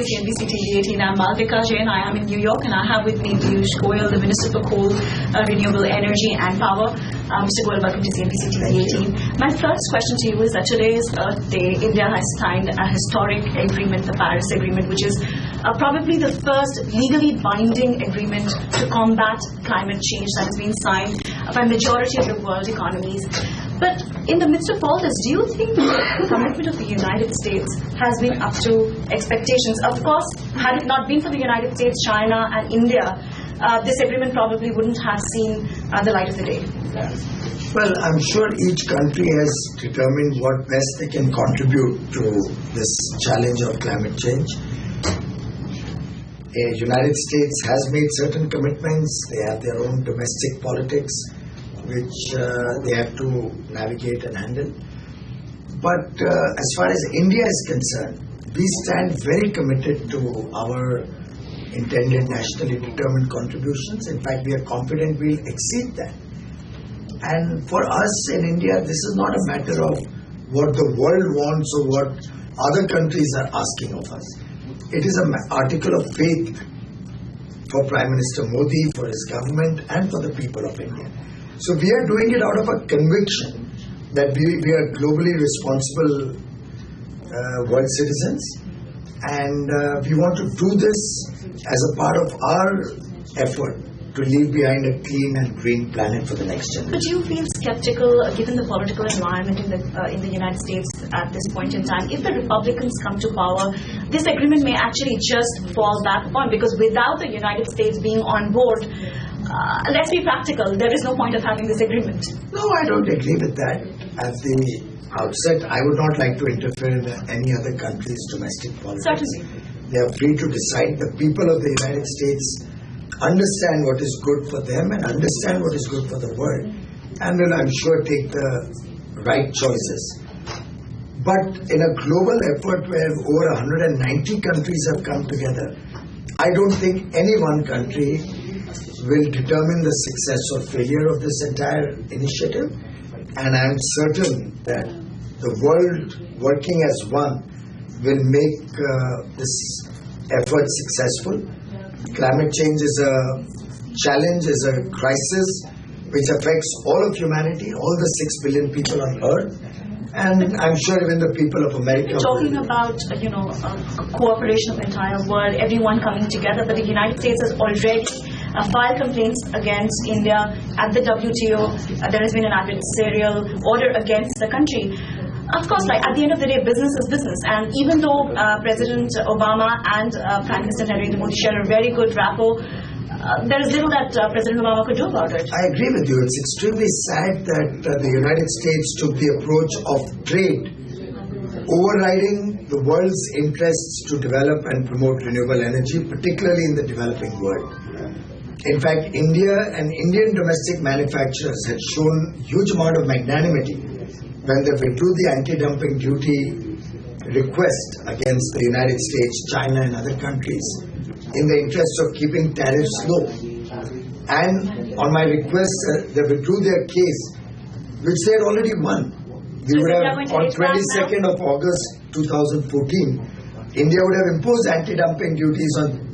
CNBC TV 18. I'm Malvika, Jain. I am in New York, and I have with me Piyush Goyal, the Minister for Coal, Renewable Energy and Power. Mr. Goyal, welcome to CNBC TV 18. My first question to you is that today is Earth Day. India has signed a historic agreement, the Paris Agreement, which is probably the first legally binding agreement to combat climate change that has been signed by a majority of the world economies. But in the midst of all this, do you think the commitment of the United States has been up to expectations? Of course, had it not been for the United States, China and India, this agreement probably wouldn't have seen the light of the day. Well, I'm sure each country has determined what best they can contribute to this challenge of climate change. The United States has made certain commitments. They have their own domestic politics, which they have to navigate and handle. But as far as India is concerned, we stand very committed to our intended nationally determined contributions. In fact, we are confident we'll exceed that. And for us in India, this is not a matter of what the world wants or what other countries are asking of us. It is an article of faith for Prime Minister Modi, for his government, and for the people of India. So we are doing it out of a conviction that we are globally responsible world citizens, and we want to do this as a part of our effort to leave behind a clean and green planet for the next generation. But do you feel skeptical, given the political environment in the United States at this point in time, if the Republicans come to power, this agreement may actually just fall back upon, because without the United States being on board, let's be practical, there is no point of having this agreement. No, I don't agree with that. At the outset, I would not like to interfere in any other country's domestic politics. Certainly. They are free to decide. The people of the United States understand what is good for them and understand what is good for the world, and will, I'm sure, take the right choices. But in a global effort where over 190 countries have come together, I don't think any one country will determine the success or failure of this entire initiative, and I'm certain that the world working as one will make this effort successful. Climate change is a challenge, is a crisis which affects all of humanity, all the 6 billion people on Earth, and I'm sure even the people of America. We're talking about, cooperation of the entire world, everyone coming together, but the United States has already filed complaints against India at the WTO. There has been an adversarial order against the country. Of course, at the end of the day, business is business. And even though President Obama and Prime Minister Narendra Modi share a very good rapport, there is little that President Obama could do about it. I agree with you. It's extremely sad that the United States took the approach of trade, overriding the world's interests to develop and promote renewable energy, particularly in the developing world. In fact, India and Indian domestic manufacturers had shown huge amount of magnanimity when they withdrew the anti-dumping duty request against the United States, China and other countries in the interest of keeping tariffs low. And on my request, they withdrew their case, which they had already won. We would have, on 22nd of August 2014, India would have imposed anti-dumping duties on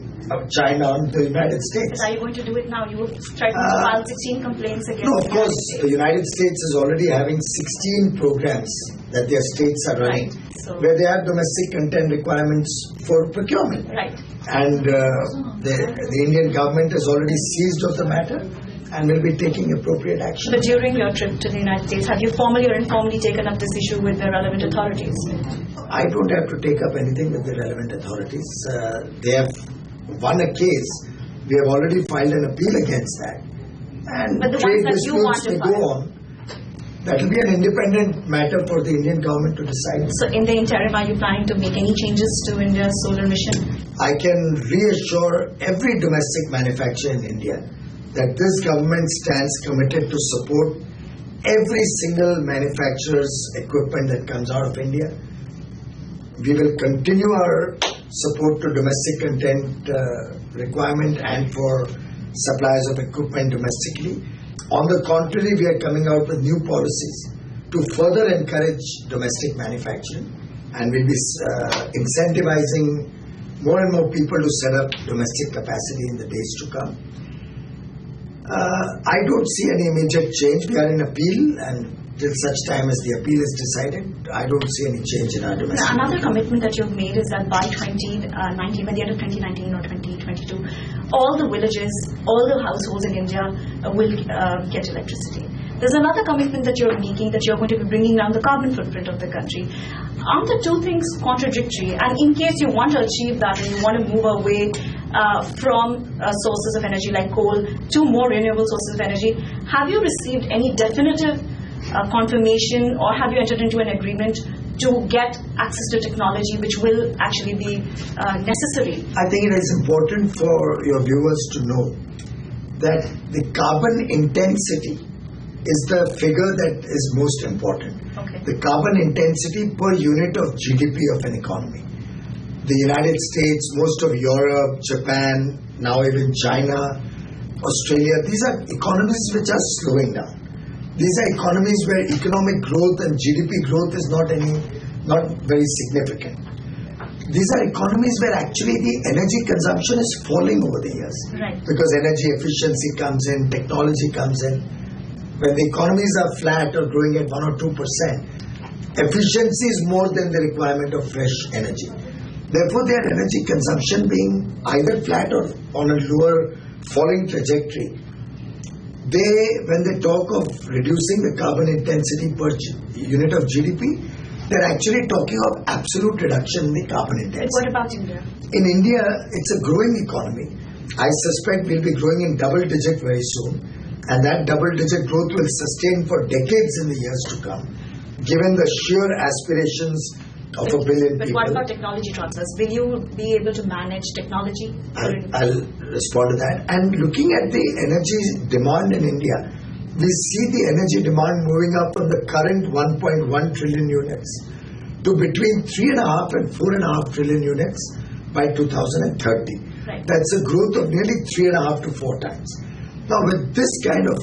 China on the United States. But are you going to do it now? You will try to file 16 complaints against No, of course. The United States is already having 16 programs that their states are running, where they have domestic content requirements for procurement. Right. And the Indian government has already seized of the matter and will be taking appropriate action. But during your trip to the United States, have you formally or informally taken up this issue with the relevant authorities? I don't have to take up anything with the relevant authorities. They have won a case. We have already filed an appeal against that. And but the trade ones that you want disputes to may go on. That will be an independent matter for the Indian government to decide. So in the interim, are you planning to make any changes to India's solar mission? I can reassure every domestic manufacturer in India that this government stands committed to support every single manufacturer's equipment that comes out of India. We will continue our support to domestic content requirement and for suppliers of equipment domestically. On the contrary, we are coming out with new policies to further encourage domestic manufacturing, and we'll be incentivizing more and more people to set up domestic capacity in the days to come. I don't see any immediate change. We are in appeal, and till such time as the appeal is decided, I don't see any change in our domestic. Now, another commitment that you've made is that by 2019, by the end of 2019 or 2022, all the villages, all the households in India will get electricity. There's another commitment that you're making, that you're going to be bringing down the carbon footprint of the country. Aren't the two things contradictory? And in case you want to achieve that and you want to move away from sources of energy like coal to more renewable sources of energy, have you received any definitive confirmation, or have you entered into an agreement to get access to technology which will actually be necessary? I think it is important for your viewers to know that the carbon intensity is the figure that is most important. Okay. The carbon intensity per unit of GDP of an economy. The United States, most of Europe, Japan, now even China, Australia, these are economies which are slowing down. These are economies where economic growth and GDP growth is not very significant. These are economies where actually the energy consumption is falling over the years. Right. Because energy efficiency comes in, technology comes in. When the economies are flat or growing at 1 or 2%, efficiency is more than the requirement of fresh energy. Therefore, their energy consumption being either flat or on a lower falling trajectory, when they talk of reducing the carbon intensity per unit of GDP, they're actually talking of absolute reduction in the carbon intensity. What about India? In India, it's a growing economy. I suspect we'll be growing in double digit very soon. And that double-digit growth will sustain for decades in the years to come, given the sheer aspirations of a billion people. But what about technology transfers? Will you be able to manage technology? I'll respond to that. And looking at the energy demand in India, we see the energy demand moving up from the current 1.1 trillion units to between 3.5 and 4.5 trillion units by 2030. Right. That's a growth of nearly 3.5 to 4 times. Now, with this kind of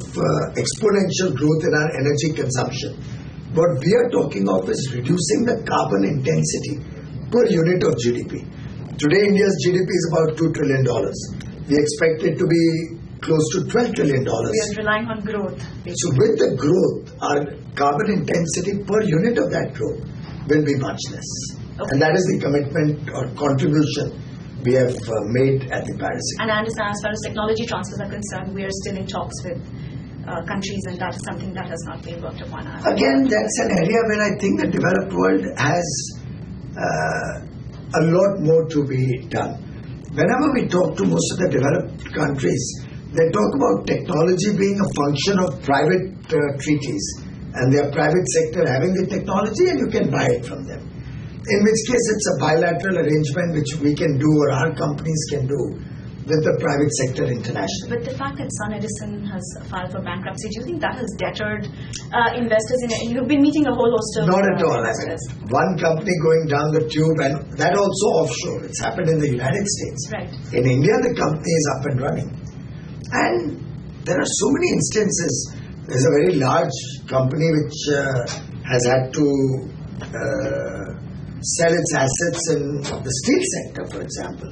exponential growth in our energy consumption, what we are talking of is reducing the carbon intensity per unit of GDP. Today, India's GDP is about $2 trillion. We expect it to be close to $12 trillion. We are relying on growth. So, with the growth, our carbon intensity per unit of that growth will be much less. Okay. And that is the commitment or contribution we have made at the Paris Agreement. And I understand as far as technology transfers are concerned, we are still in talks with countries, and that is something that has not been worked upon. Again, that's an area where I think the developed world has a lot more to be done. Whenever we talk to most of the developed countries, they talk about technology being a function of private treaties, and their private sector having the technology, and you can buy it from them. In which case, it's a bilateral arrangement which we can do, or our companies can do, with the private sector internationally. But the fact that Sun Edison has filed for bankruptcy, do you think that has deterred investors in it? You've been meeting a whole host of Not at all. investors. One company going down the tube, and that also offshore. It's happened in the United States. Right. In India, the company is up and running. And there are so many instances. There's a very large company which has had to sell its assets in the steel sector, for example.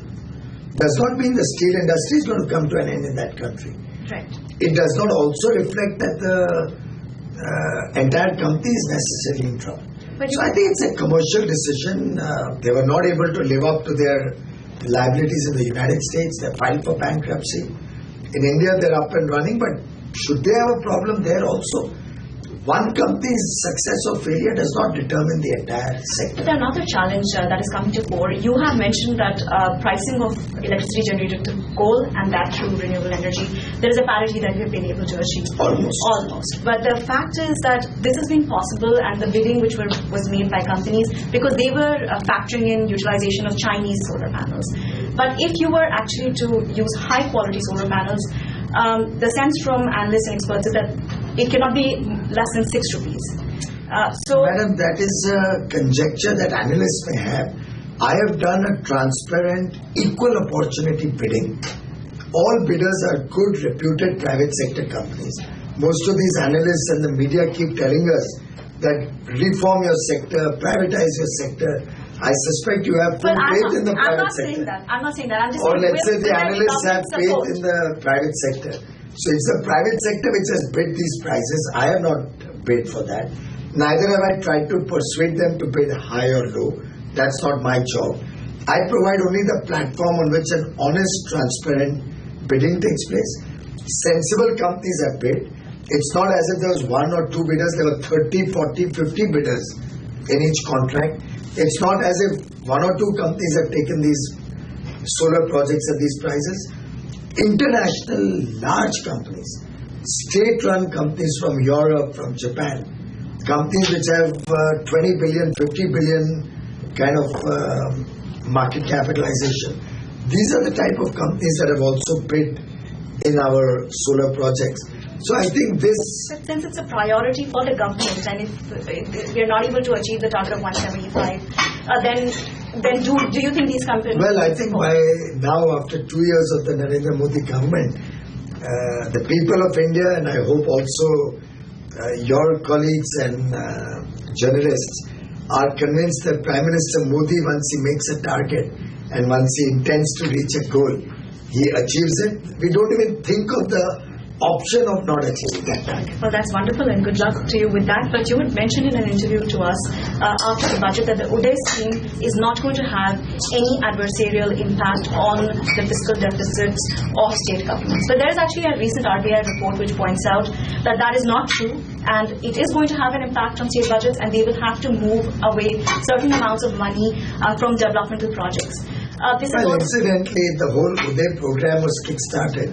Does not mean the steel industry is going to come to an end in that country. Right. It does not also reflect that the entire company is necessarily in trouble. So I think it's a commercial decision. They were not able to live up to their liabilities in the United States. They filed for bankruptcy. In India, they're up and running, but should they have a problem there also? One company's success or failure does not determine the entire sector. But another challenge that is coming to fore, you have mentioned that pricing of electricity generated through coal and that through renewable energy, there is a parity that we have been able to achieve. Almost. But the fact is that this has been possible, and the bidding which was made by companies, because they were factoring in utilization of Chinese solar panels. But if you were actually to use high quality solar panels, the sense from analysts and experts is that it cannot be less than 6 rupees. Madam, that is a conjecture that analysts may have. I have done a transparent, equal opportunity bidding. All bidders are good, reputed private sector companies. Most of these analysts and the media keep telling us that reform your sector, privatize your sector. I suspect you have full faith in the private sector. I'm not saying that. I'm just or saying let's say the analysts have faith in the private sector. So it's the private sector which has bid these prices. I have not bid for that. Neither have I tried to persuade them to bid high or low. That's not my job. I provide only the platform on which an honest, transparent bidding takes place. Sensible companies have bid. It's not as if there was one or two bidders. There were 30, 40, 50 bidders in each contract. It's not as if one or two companies have taken these solar projects at these prices. International large companies, state-run companies from Europe, from Japan, companies which have 20 billion, 50 billion kind of market capitalization. These are the type of companies that have also bid in our solar projects. So I think this... But since it's a priority for the government, and if we are not able to achieve the target of 175, then do you think these companies... Well, I think by now, after 2 years of the Narendra Modi government, the people of India, and I hope also your colleagues and journalists, are convinced that Prime Minister Modi, once he makes a target and once he intends to reach a goal, he achieves it. We don't even think of the option of not achieving that target. Well, that's wonderful, and good luck to you with that. But you had mentioned in an interview to us after the budget that the UDAY scheme is not going to have any adversarial impact on the fiscal deficits of state governments. But there is actually a recent RBI report which points out that that is not true, and it is going to have an impact on state budgets, and they will have to move away certain amounts of money from developmental projects. Incidentally, the whole UDAY program was kick-started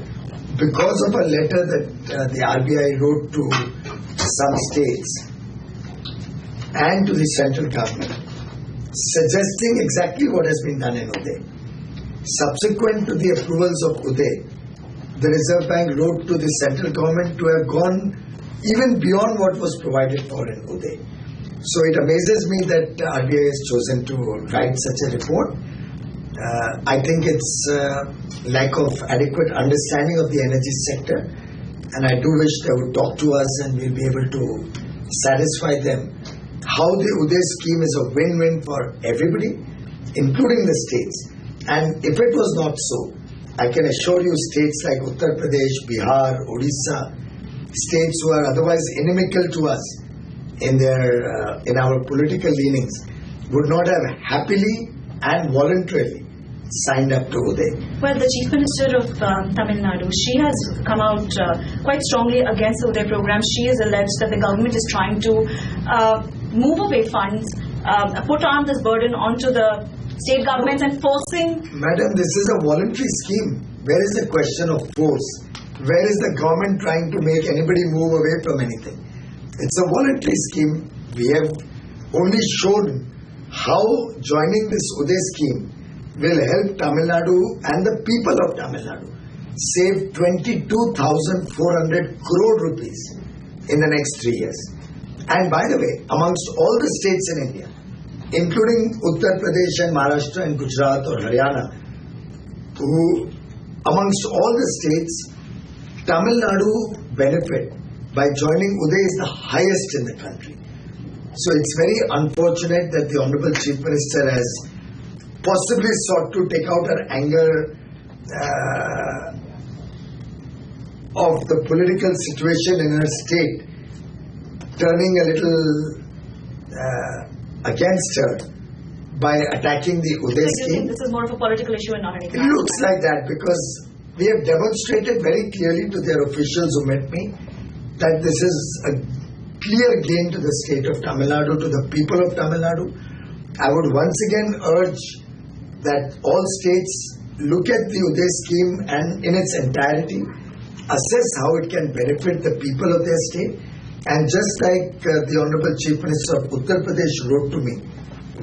because of a letter that the RBI wrote to some states and to the central government, suggesting exactly what has been done in UDAY. Subsequent to the approvals of UDAY, the Reserve Bank wrote to the central government to have gone even beyond what was provided for in UDAY. So it amazes me that RBI has chosen to write such a report. I think it's lack of adequate understanding of the energy sector, and I do wish they would talk to us and we'll be able to satisfy them how the UDAY scheme is a win-win for everybody, including the states. And if it was not so, I can assure you states like Uttar Pradesh, Bihar, Odisha, states who are otherwise inimical to us in our political leanings, would not have happily and voluntarily signed up to UDAY. Well, the Chief Minister of Tamil Nadu, she has come out quite strongly against the UDAY program. She has alleged that the government is trying to move away funds, put on this burden onto the state governments and forcing... Madam, this is a voluntary scheme. Where is the question of force? Where is the government trying to make anybody move away from anything? It's a voluntary scheme. We have only shown how joining this UDAY scheme will help Tamil Nadu and the people of Tamil Nadu save 22,400 crore rupees in the next 3 years. And by the way, amongst all the states in India, including Uttar Pradesh and Maharashtra and Gujarat or Haryana, amongst all the states, Tamil Nadu benefit by joining UDAY is the highest in the country. So it's very unfortunate that the Honorable Chief Minister has possibly sought to take out her anger of the political situation in her state, turning a little against her by attacking the UDAY scheme. This is more of a political issue and not anything. It looks like that because we have demonstrated very clearly to their officials who met me that this is a clear gain to the state of Tamil Nadu, to the people of Tamil Nadu. I would once again urge that all states look at the UDAY scheme and in its entirety, assess how it can benefit the people of their state. And just like the Honorable Chief Minister of Uttar Pradesh wrote to me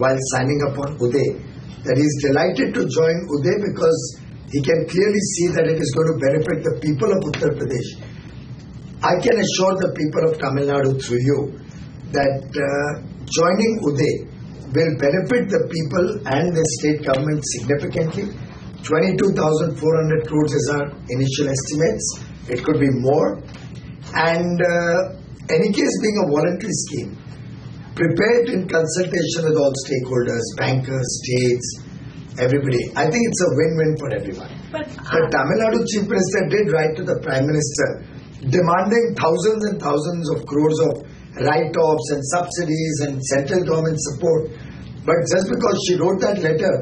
while signing up on UDAY, that he is delighted to join UDAY because he can clearly see that it is going to benefit the people of Uttar Pradesh. I can assure the people of Tamil Nadu through you that joining UDAY will benefit the people and the state government significantly. 22,400 crores is our initial estimates. It could be more. And any case being a voluntary scheme, prepared in consultation with all stakeholders, bankers, states, everybody. I think it's a win-win for everyone. But The Tamil Nadu Chief Minister did write to the Prime Minister demanding thousands and thousands of crores of write-offs and subsidies and central government support. But just because she wrote that letter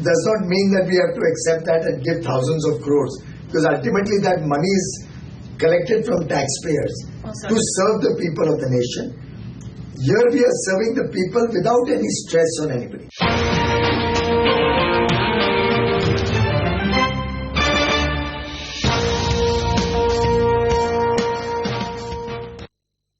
does not mean that we have to accept that and give thousands of crores. Because ultimately that money is collected from taxpayers to serve the people of the nation. Here we are serving the people without any stress on anybody.